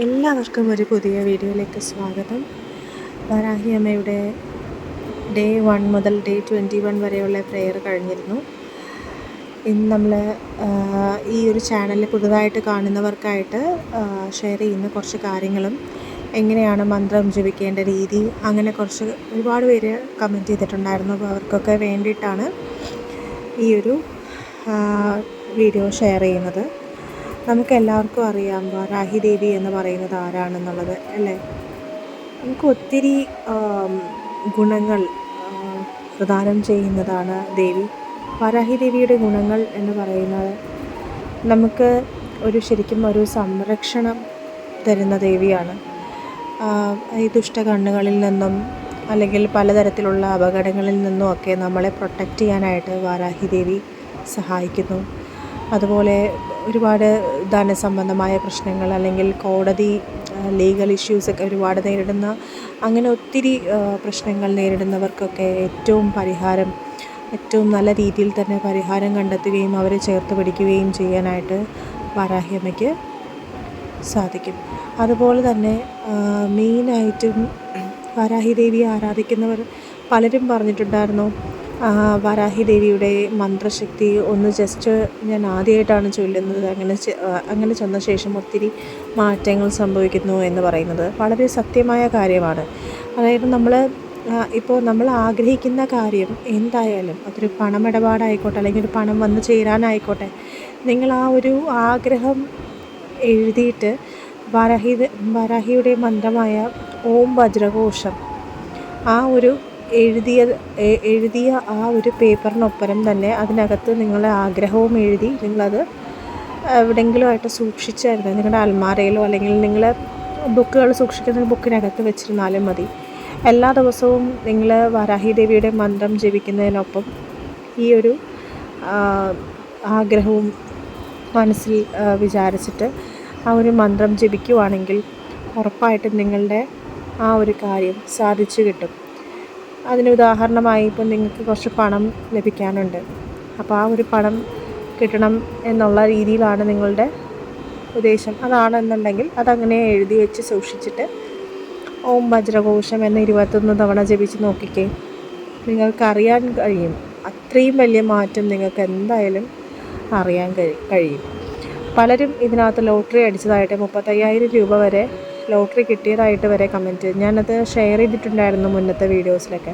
എല്ലാവർക്കും ഒരു പുതിയ വീഡിയോയിലേക്ക് സ്വാഗതം. വരാഹി അമ്മയുടെ ഡേ 1 മുതൽ ഡേ 21 വരെയുള്ള പ്രെയർ കഴിഞ്ഞിരുന്നു. ഇന്ന് നമ്മൾ ഈ ഒരു ചാനൽ പുതുതായിട്ട് കാണുന്നവർക്കായിട്ട് ഷെയർ ചെയ്യുന്ന കുറച്ച് കാര്യങ്ങളും എങ്ങനെയാണ് മന്ത്രം ജപിക്കേണ്ട രീതി, അങ്ങനെ ഒരുപാട് പേര് കമൻറ്റ് ചെയ്തിട്ടുണ്ടായിരുന്നു. അപ്പോൾ അവർക്കൊക്കെ വേണ്ടിയിട്ടാണ് ഈ ഒരു വീഡിയോ ഷെയർ ചെയ്യുന്നത്. നമുക്കെല്ലാവർക്കും അറിയാം വാരാഹി ദേവി എന്ന് പറയുന്നത് ആരാണെന്നുള്ളത്, അല്ലേ? നമുക്ക് ഒത്തിരി ഗുണങ്ങൾ പ്രദാനം ചെയ്യുന്നതാണ് ദേവി. വാരാഹി ദേവിയുടെ ഗുണങ്ങൾ എന്ന് പറയുന്നത് നമുക്ക് ശരിക്കും ഒരു സംരക്ഷണം തരുന്ന ദേവിയാണ്. ഈ ദുഷ്ടകണ്ണുകളിൽ നിന്നും അല്ലെങ്കിൽ പലതരത്തിലുള്ള അപകടങ്ങളിൽ നിന്നുമൊക്കെ നമ്മളെ പ്രൊട്ടക്റ്റ് ചെയ്യാനായിട്ട് വാരാഹി ദേവി സഹായിക്കുന്നു. അതുപോലെ ഒരുപാട് ധനസംബന്ധമായ പ്രശ്നങ്ങൾ അല്ലെങ്കിൽ കോടതി ലീഗൽ ഇഷ്യൂസൊക്കെ ഒരുപാട് നേരിടുന്ന, അങ്ങനെ ഒത്തിരി പ്രശ്നങ്ങൾ നേരിടുന്നവർക്കൊക്കെ ഏറ്റവും നല്ല രീതിയിൽ തന്നെ പരിഹാരം കണ്ടെത്തുകയും അവരെ ചേർത്ത് പിടിക്കുകയും ചെയ്യാനായിട്ട് വാരാഹി അമ്മയ്ക്ക് സാധിക്കും. അതുപോലെ തന്നെ മെയിനായിട്ടും വാരാഹി ദേവിയെ ആരാധിക്കുന്നവർ പലരും പറഞ്ഞിട്ടുണ്ടായിരുന്നു, വാരാഹി ദേവിയുടെ മന്ത്രശക്തി ഒന്ന് ജസ്റ്റ് ഞാൻ ആദ്യമായിട്ടാണ് ചൊല്ലുന്നത്, അങ്ങനെ ചെന്ന ശേഷം ഒത്തിരി മാറ്റങ്ങൾ സംഭവിക്കുന്നു എന്ന് പറയുന്നത് വളരെ സത്യമായ കാര്യമാണ്. അതായത് നമ്മൾ ആഗ്രഹിക്കുന്ന കാര്യം എന്തായാലും, അതൊരു പണമിടപാടായിക്കോട്ടെ അല്ലെങ്കിൽ ഒരു പണം വന്ന് ചേരാനായിക്കോട്ടെ, നിങ്ങൾ ആ ഒരു ആഗ്രഹം എഴുതിയിട്ട് വാരാഹിയുടെ മന്ത്രമായ ഓം വജ്രഘോഷം എഴുതിയ ആ ഒരു പേപ്പറിനൊപ്പം തന്നെ അതിനകത്ത് നിങ്ങളുടെ ആഗ്രഹവും എഴുതി നിങ്ങളത് എവിടെയെങ്കിലുമായിട്ട് സൂക്ഷിച്ചായിരുന്നു, നിങ്ങളുടെ അൽമാരയിലോ അല്ലെങ്കിൽ നിങ്ങൾ ബുക്കുകൾ സൂക്ഷിക്കുന്ന ബുക്കിനകത്ത് വെച്ചിരുന്നാലും മതി. എല്ലാ ദിവസവും നിങ്ങൾ വാരാഹി ദേവിയുടെ മന്ത്രം ജപിക്കുന്നതിനൊപ്പം ഈ ഒരു ആഗ്രഹവും മനസ്സിൽ വിചാരിച്ചിട്ട് ആ ഒരു മന്ത്രം ജപിക്കുവാണെങ്കിൽ ഉറപ്പായിട്ടും നിങ്ങളുടെ ആ ഒരു കാര്യം സാധിച്ചു കിട്ടും. അതിന് ഉദാഹരണമായി ഇപ്പോൾ നിങ്ങൾക്ക് കുറച്ച് പണം ലഭിക്കാനുണ്ട്, അപ്പോൾ ആ ഒരു പണം കിട്ടണം എന്നുള്ള രീതിയിലാണ് നിങ്ങളുടെ ഉദ്ദേശം. അതാണെന്നുണ്ടെങ്കിൽ അതങ്ങനെ എഴുതി വെച്ച് സൂക്ഷിച്ചിട്ട് ഓം വജ്രഘോഷം എന്ന് 21 തവണ ജപിച്ച് നോക്കിക്കേ, നിങ്ങൾക്കറിയാൻ കഴിയും. അത്രയും വലിയ മാറ്റം നിങ്ങൾക്ക് എന്തായാലും അറിയാൻ കഴിയും. പലരും ഇതിനകത്ത് ലോട്ടറി അടിച്ചതായിട്ട് 35,000 രൂപ വരെ ലോട്ടറി കിട്ടിയതായിട്ട് വരെ കമൻറ്റ്, ഞാനത് ഷെയർ ചെയ്തിട്ടുണ്ടായിരുന്നു മുന്നത്തെ വീഡിയോസിലൊക്കെ.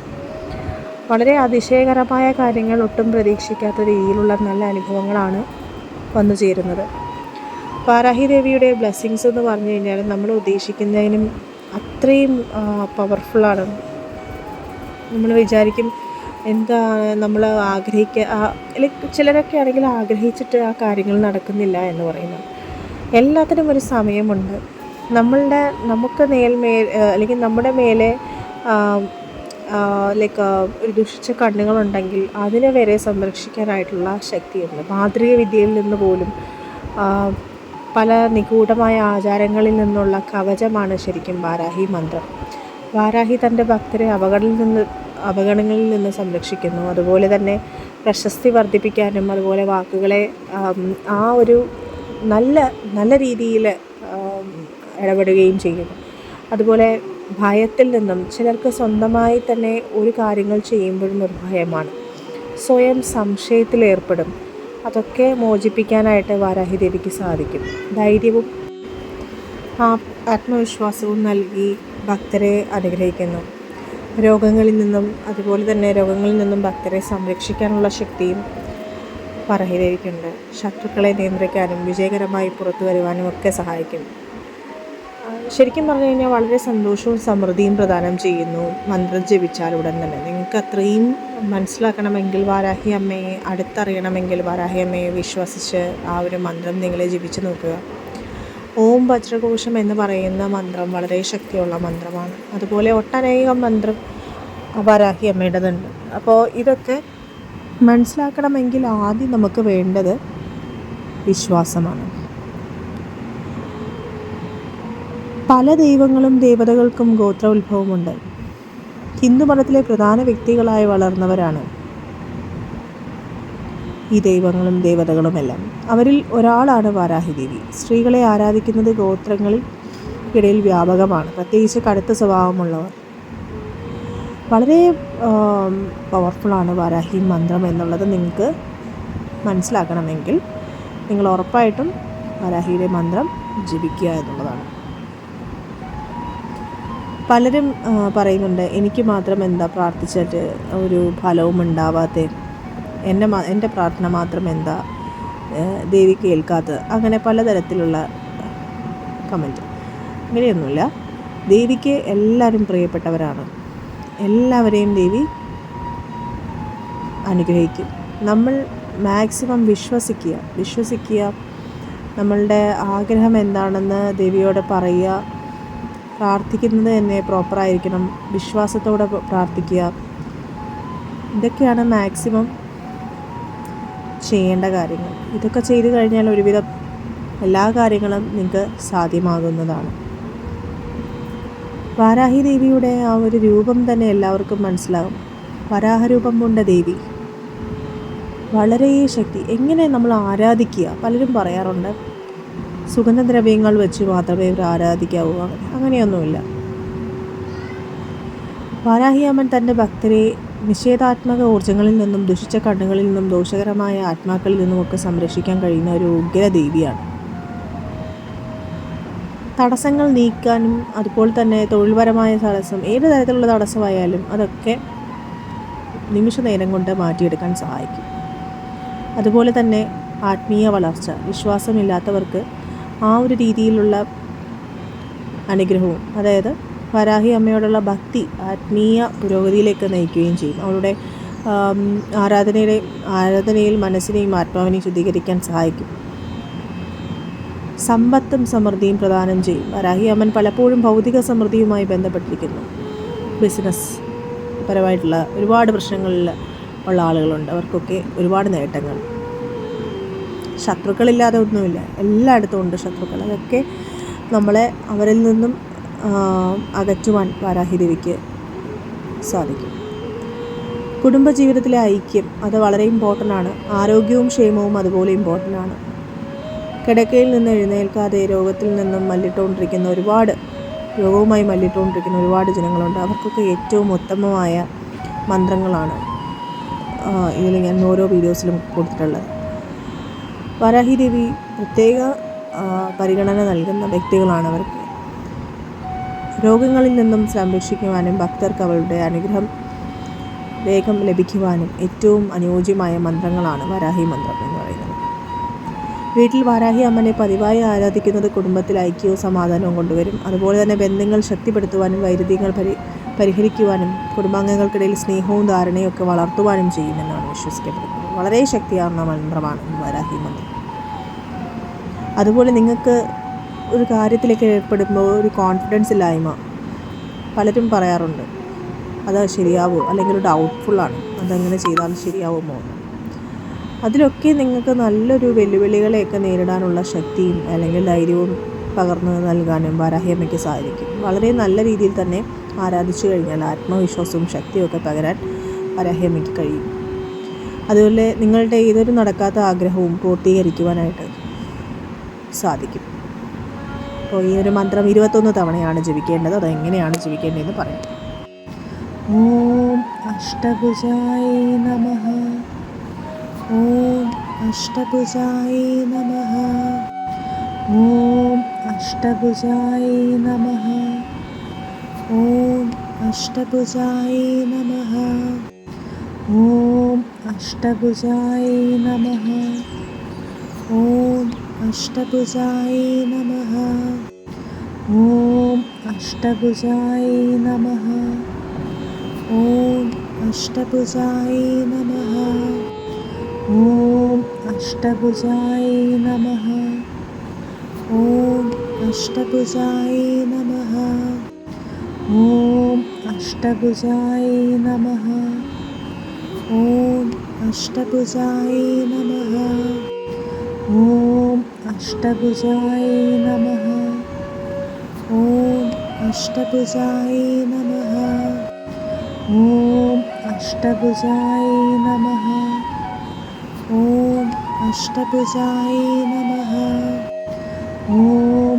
വളരെ അതിശയകരമായ കാര്യങ്ങൾ, ഒട്ടും പ്രതീക്ഷിക്കാത്ത രീതിയിലുള്ള നല്ല അനുഭവങ്ങളാണ് വന്നു ചേരുന്നത്. വാരാഹി ദേവിയുടെ ബ്ലെസ്സിങ്സ് എന്ന് പറഞ്ഞു കഴിഞ്ഞാൽ നമ്മൾ ഉദ്ദേശിക്കുന്നതിനും അത്രയും പവർഫുള്ളാണ്. നമ്മൾ വിചാരിക്കും എന്താണ് നമ്മൾ ചിലരൊക്കെ ആണെങ്കിൽ ആഗ്രഹിച്ചിട്ട് ആ കാര്യങ്ങൾ നടക്കുന്നില്ല എന്ന് പറയുന്നത്. എല്ലാത്തിനും ഒരു സമയമുണ്ട്. നമുക്ക് അല്ലെങ്കിൽ നമ്മുടെ മേലെ ഒരു ദുഷിച്ച കണ്ണുകളുണ്ടെങ്കിൽ അതിനെ വരെ സംരക്ഷിക്കാനായിട്ടുള്ള ശക്തിയുണ്ട്. മാന്ത്രിക വിദ്യയിൽ നിന്ന് പോലും പല നിഗൂഢമായ ആചാരങ്ങളിൽ നിന്നുള്ള കവചമാണ് ശരിക്കും വാരാഹി മന്ത്രം. വാരാഹി തൻ്റെ ഭക്തരെ അപകടങ്ങളിൽ നിന്ന് സംരക്ഷിക്കുന്നു. അതുപോലെ തന്നെ പ്രശസ്തി വർദ്ധിപ്പിക്കാനും അതുപോലെ വാക്കുകളെ ആ ഒരു നല്ല രീതിയിൽ ഇടപെടുകയും ചെയ്യുന്നു. അതുപോലെ ഭയത്തിൽ നിന്നും, ചിലർക്ക് സ്വന്തമായി തന്നെ ഒരു കാര്യങ്ങൾ ചെയ്യുമ്പോഴും ഒരു ഭയമാണ്, സ്വയം സംശയത്തിലേർപ്പെടും. അതൊക്കെ മോചിപ്പിക്കാനായിട്ട് വാരാഹി ദേവിക്ക് സാധിക്കും. ധൈര്യവും ആത്മവിശ്വാസവും നൽകി ഭക്തരെ അനുഗ്രഹിക്കുന്നു. രോഗങ്ങളിൽ നിന്നും ഭക്തരെ സംരക്ഷിക്കാനുള്ള ശക്തിയും വാരാഹി ദേവിക്കുണ്ട്. ശത്രുക്കളെ നിയന്ത്രിക്കാനും വിജയകരമായി പുറത്തു വരുവാനും ഒക്കെ സഹായിക്കും. ശരിക്കും പറഞ്ഞു കഴിഞ്ഞാൽ വളരെ സന്തോഷവും സമൃദ്ധിയും പ്രദാനം ചെയ്യുന്നു മന്ത്രം ജപിച്ചാൽ ഉടൻ തന്നെ. നിങ്ങൾക്ക് അത്രയും മനസ്സിലാക്കണമെങ്കിൽ, വാരാഹി അമ്മയെ അടുത്തറിയണമെങ്കിൽ വാരാഹി അമ്മയെ വിശ്വസിച്ച് ആ ഒരു മന്ത്രം നിങ്ങളെ ജപിച്ച് നോക്കുക. ഓം വജ്രഘോഷം എന്ന് പറയുന്ന മന്ത്രം വളരെ ശക്തിയുള്ള മന്ത്രമാണ്. അതുപോലെ ഒട്ടനേകം മന്ത്രം വാരാഹി അമ്മയുടേതുണ്ട്. അപ്പോൾ ഇതൊക്കെ മനസ്സിലാക്കണമെങ്കിൽ ആദ്യം നമുക്ക് വേണ്ടത് വിശ്വാസമാണ്. പല ദൈവങ്ങളും ദേവതകൾക്കും ഗോത്ര ഉത്ഭവമുണ്ട്. ഹിന്ദു മതത്തിലെ പ്രധാന വ്യക്തികളായി വളർന്നവരാണ് ഈ ദൈവങ്ങളും ദേവതകളുമെല്ലാം. അവരിൽ ഒരാളാണ് വാരാഹി ദേവി. സ്ത്രീകളെ ആരാധിക്കുന്നത് ഗോത്രങ്ങളിൽ ഇടയിൽ വ്യാപകമാണ്, പ്രത്യേകിച്ച് കടുത്ത സ്വഭാവമുള്ളവർ. വളരെ പവർഫുള്ളാണ് വാരാഹി മന്ത്രം എന്നുള്ളത് നിങ്ങൾക്ക് മനസ്സിലാക്കണമെങ്കിൽ നിങ്ങൾ ഉറപ്പായിട്ടും വാരാഹിയുടെ മന്ത്രം ജപിക്കുക എന്നുള്ളതാണ്. പലരും പറയുന്നുണ്ട്, എനിക്ക് മാത്രം എന്താ പ്രാർത്ഥിച്ചിട്ട് ഒരു ഫലവും ഉണ്ടാവാതെ, എൻ്റെ പ്രാർത്ഥന മാത്രം എന്താ ദേവി കേൾക്കാത്തത്, അങ്ങനെ പലതരത്തിലുള്ള കമൻറ്റ്. അങ്ങനെയൊന്നുമില്ല. ദേവിക്ക് എല്ലാവരും പ്രിയപ്പെട്ടവരാണ്. എല്ലാവരെയും ദേവി അനുഗ്രഹിക്കും. നമ്മൾ മാക്സിമം വിശ്വസിക്കുക, നമ്മളുടെ ആഗ്രഹം എന്താണെന്ന് ദേവിയോട് പറയുക. പ്രാർത്ഥിക്കുന്നത് തന്നെ പ്രോപ്പറായിരിക്കണം, വിശ്വാസത്തോടെ പ്രാർത്ഥിക്കുക. ഇതൊക്കെയാണ് മാക്സിമം ചെയ്യേണ്ട കാര്യങ്ങൾ. ഇതൊക്കെ ചെയ്തു കഴിഞ്ഞാൽ ഒരുവിധം എല്ലാ കാര്യങ്ങളും നിങ്ങൾക്ക് സാധ്യമാകുന്നതാണ്. വാരാഹി ദേവിയുടെ ആ ഒരു രൂപം തന്നെ എല്ലാവർക്കും മനസ്സിലാകും. വരാഹരൂപം കൊണ്ട ദേവി, വളരെ ശക്തി. എങ്ങനെ നമ്മൾ ആരാധിക്കുക? പലരും പറയാറുണ്ട്, സുഗന്ധദ്രവ്യങ്ങൾ വെച്ച് മാത്രമേ ഇവർ ആരാധിക്കാവൂ. അങ്ങനെയൊന്നുമില്ല. വാരാഹി അമ്മൻ തൻ്റെ ഭക്തരെ നിഷേധാത്മക ഊർജ്ജങ്ങളിൽ നിന്നും, ദുഷിച്ച കണ്ണുകളിൽ നിന്നും, ദോഷകരമായ ആത്മാക്കളിൽ നിന്നുമൊക്കെ സംരക്ഷിക്കാൻ കഴിയുന്ന ഒരു ഉഗ്രദേവിയാണ്. തടസ്സങ്ങൾ നീക്കാനും, അതുപോലെ തന്നെ തൊഴിൽപരമായ തടസ്സം, ഏത് തരത്തിലുള്ള തടസ്സമായാലും അതൊക്കെ നിമിഷ നേരം കൊണ്ട് മാറ്റിയെടുക്കാൻ സഹായിക്കും. അതുപോലെ തന്നെ ആത്മീയ വളർച്ച, വിശ്വാസമില്ലാത്തവർക്ക് ആ ഒരു രീതിയിലുള്ള അനുഗ്രഹവും, അതായത് വരാഹി അമ്മയോടുള്ള ഭക്തി ആത്മീയ പുരോഗതിയിലേക്ക് നയിക്കുകയും ചെയ്യും. അവളുടെ ആരാധനയിൽ മനസ്സിനെയും ആത്മാവിനെയും ശുദ്ധീകരിക്കാൻ സഹായിക്കും. സമ്പത്തും സമൃദ്ധിയും പ്രദാനം ചെയ്യും. വരാഹി അമ്മൻ പലപ്പോഴും ഭൗതിക സമൃദ്ധിയുമായി ബന്ധപ്പെട്ടിരിക്കുന്നു. ബിസിനസ് പരമായിട്ടുള്ള ഒരുപാട് പ്രശ്നങ്ങളിൽ ഉള്ള ആളുകളുണ്ട്. അവർക്കൊക്കെ ഒരുപാട് നേട്ടങ്ങൾ. ശത്രുക്കളില്ലാതെ ഒന്നുമില്ല, എല്ലായിടത്തും ഉണ്ട് ശത്രുക്കൾ. അതൊക്കെ നമ്മളെ അവരിൽ നിന്നും അകറ്റുവാൻ വാരാഹി ദേവിക്ക് സാധിക്കും. കുടുംബജീവിതത്തിലെ ഐക്യം അത് വളരെ ഇമ്പോർട്ടൻ്റ് ആണ്. ആരോഗ്യവും ക്ഷേമവും അതുപോലെ ഇമ്പോർട്ടൻ്റ് ആണ്. കിടക്കയിൽ നിന്ന് എഴുന്നേൽക്കാതെ രോഗത്തിൽ നിന്നും രോഗവുമായി മല്ലിട്ടുകൊണ്ടിരിക്കുന്ന ഒരുപാട് ജനങ്ങളുണ്ട്. അവർക്കൊക്കെ ഏറ്റവും ഉത്തമമായ മന്ത്രങ്ങളാണ് ഇതിൽ ഞാൻ ഓരോ വീഡിയോസിലും കൊടുത്തിട്ടുള്ളത്. വാരാഹി ദേവി പ്രത്യേക പരിഗണന നൽകുന്ന വ്യക്തികളാണ്. അവർക്ക് രോഗങ്ങളിൽ നിന്നും സംരക്ഷിക്കുവാനും ഭക്തർക്ക് അവളുടെ അനുഗ്രഹം വേഗം ലഭിക്കുവാനും ഏറ്റവും അനുയോജ്യമായ മന്ത്രങ്ങളാണ് വാരാഹി മന്ത്രം എന്ന് പറയുന്നത്. വീട്ടിൽ വാരാഹി അമ്മനെ പതിവായി ആരാധിക്കുന്നത് കുടുംബത്തിൽ ഐക്യവും സമാധാനവും കൊണ്ടുവരും. അതുപോലെ തന്നെ ബന്ധങ്ങൾ ശക്തിപ്പെടുത്തുവാനും വൈരുദ്ധ്യങ്ങൾ പരിഹരിക്കുവാനും കുടുംബാംഗങ്ങൾക്കിടയിൽ സ്നേഹവും ധാരണയും ഒക്കെ വളർത്തുവാനും ചെയ്യുമെന്നാണ് വിശ്വസിക്കപ്പെടുന്നത്. വളരെ ശക്തിയാർന്ന മന്ത്രമാണ് വാരാഹി മന്ത്രം. അതുപോലെ നിങ്ങൾക്ക് ഒരു കാര്യത്തിലേക്ക് ഏർപ്പെടുമ്പോൾ ഒരു കോൺഫിഡൻസ് ഇല്ലായ്മ പലരും പറയാറുണ്ട്, അത് ശരിയാവുമോ, അല്ലെങ്കിൽ ഒരു ഡൗട്ട്ഫുള്ളാണ്, അതെങ്ങനെ ചെയ്താൽ ശരിയാവുമോ. അതിലൊക്കെ നിങ്ങൾക്ക് നല്ലൊരു വെല്ലുവിളികളെയൊക്കെ നേരിടാനുള്ള ശക്തിയും അല്ലെങ്കിൽ ധൈര്യവും പകർന്നു നൽകാനും വാരാഹി അമ്മയ്ക്ക് സാധിക്കും. വളരെ നല്ല രീതിയിൽ തന്നെ ആരാധിച്ചു കഴിഞ്ഞാൽ ആത്മവിശ്വാസവും ശക്തിയൊക്കെ പകരാൻ വാരാഹി അമ്മയ്ക്ക് കഴിയും. അതുപോലെ നിങ്ങളുടെ ഏതൊരു നടക്കാത്ത ആഗ്രഹവും പൂർത്തീകരിക്കുവാനായിട്ട് സാധിക്കും. അപ്പോൾ ഈ ഒരു മന്ത്രം 21 തവണയാണ് ജപിക്കേണ്ടത്. അതെങ്ങനെയാണ് ജപിക്കേണ്ടതെന്ന് പറയാം. ഓം അഷ്ടഭുജായ നമഃ. ഓം അഷ്ടഭുജായ നമഃ. ഓം അഷ്ടഭുജായ നമഃ. ഓം അഷ്ടഭുജായ നമഃ. ഓം അഷ്ടഭുജായ നമഃ. ഓം അഷ്ടഭുജായ നമഃ. ഓം അഷ്ടഭുജായ നമഃ. ഓം അഷ്ടഭുജായ നമഃ. ഓം അഷ്ടഭുജായ നമഃ. ഓം അഷ്ടഭുജായ നമഃ. ഓം അഷ്ടഭുജായ നമഃ. ഓം അഷ്ടഭുജായ നമഃ. ഓം അഷ്ടഭുജായ നമഃ. ഓം അഷ്ടഭുജായ നമഃ. ഓം അഷ്ടഭുജായ നമഃ. ഓം അഷ്ടഭുജായ നമഃ. ഓം